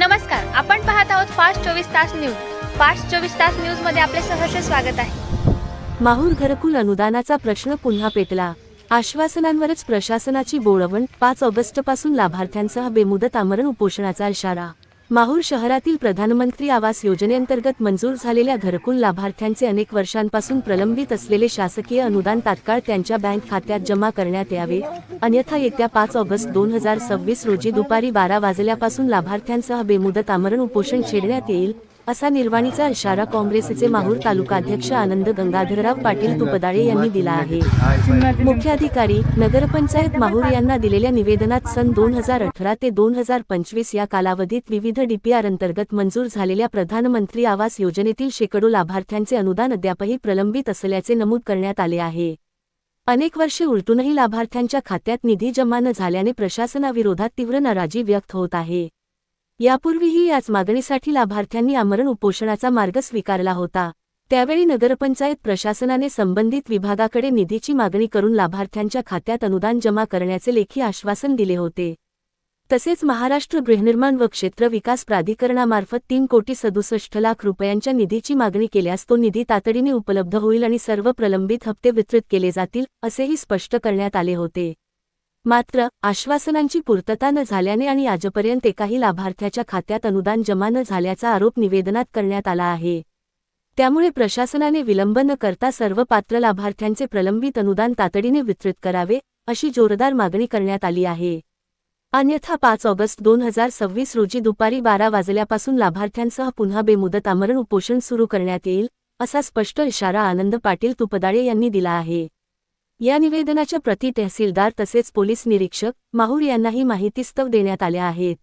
नमस्कार, आपण पाहत आहोत फास्ट 24 तास न्यूज. फास्ट 24 तास न्यूज मध्ये आपले सहर्ष स्वागत आहे. माहूर घरकुल अनुदानाचा प्रश्न पुन्हा पेटला. आश्वासनांवरच प्रशासनाची बोळवण. 5 ऑगस्टपासून लाभार्थ्यांसह बेमुदत आमरण उपोषणाचा इशारा. माहूर शहरातील प्रधानमंत्री आवास योजनेअंतर्गत मंजूर झालेल्या घरकुल लाभार्थ्यांचे अनेक वर्षांपासून प्रलंबित असलेले शासकीय अनुदान तात्काळ त्यांच्या बँक खात्यात जमा करण्यात यावे, अन्यथा येत्या 5 ऑगस्ट 2026 रोजी दुपारी 12 वाजल्यापासून लाभार्थ्यांसह बेमुदत आमरण उपोषण छेडण्यात येईल, असा निर्वाणीचा इशारा काँग्रेसचे माहूर तालुकाध्यक्ष आनंद गंगाधरराव पाटील तुपदाळे यांनी दिला आहे. मुख्याधिकारी नगरपंचायत माहूर यांना दिलेल्या निवेदनात सन 2018 ते 2025 या कालावधीत विविध डीपीआर अंतर्गत मंजूर झालेल्या प्रधानमंत्री आवास योजनेतील शेकडो लाभार्थ्यांचे अनुदान अद्यापही प्रलंबित असल्याचे नमूद करण्यात आले आहे. अनेक वर्षे उलटूनही लाभार्थ्यांच्या खात्यात निधी जमा न झाल्याने प्रशासनाविरोधात तीव्र नाराजी व्यक्त होत आहे. यापूर्वीही याच मागणीसाठी लाभार्थ्यांनी आमरण उपोषणाचा मार्ग स्वीकारला होता. त्यावेळी नगरपंचायत प्रशासनाने संबंधित विभागाकडे निधीची मागणी करून लाभार्थ्यांच्या खात्यात अनुदान जमा करण्याचे लेखी आश्वासन दिले होते. तसेच महाराष्ट्र गृहनिर्माण व क्षेत्र विकास प्राधिकरणामार्फत 3,67,00,000 रुपयांच्या निधीची मागणी केल्यास तो निधी तातडीने उपलब्ध होईल आणि सर्व प्रलंबित हप्ते वितरित केले जातील, असेही स्पष्ट करण्यात आले होते. मात्र आश्वासनांची पूर्तता न झाल्याने आणि आजपर्यंत एकाही लाभार्थ्याच्या खात्यात अनुदान जमा न झाल्याचा आरोप निवेदनात करण्यात आला आहे. त्यामुळे प्रशासनाने विलंब न करता सर्व पात्र लाभार्थ्यांचे प्रलंबित अनुदान तातडीने वितरित करावे, अशी जोरदार मागणी करण्यात आली आहे. अन्यथा 5 ऑगस्ट 2026 रोजी दुपारी 12 वाजल्यापासून लाभार्थ्यांसह पुन्हा बेमुदत आमरण उपोषण सुरू करण्यात येईल, असा स्पष्ट इशारा आनंद पाटील तुपदाळे यांनी दिला आहे. या निवेदनाच्या प्रती तहसीलदार तसेच पोलीस निरीक्षक माहूर यांनाही माहितीस्तव देण्यात आल्या आहेत.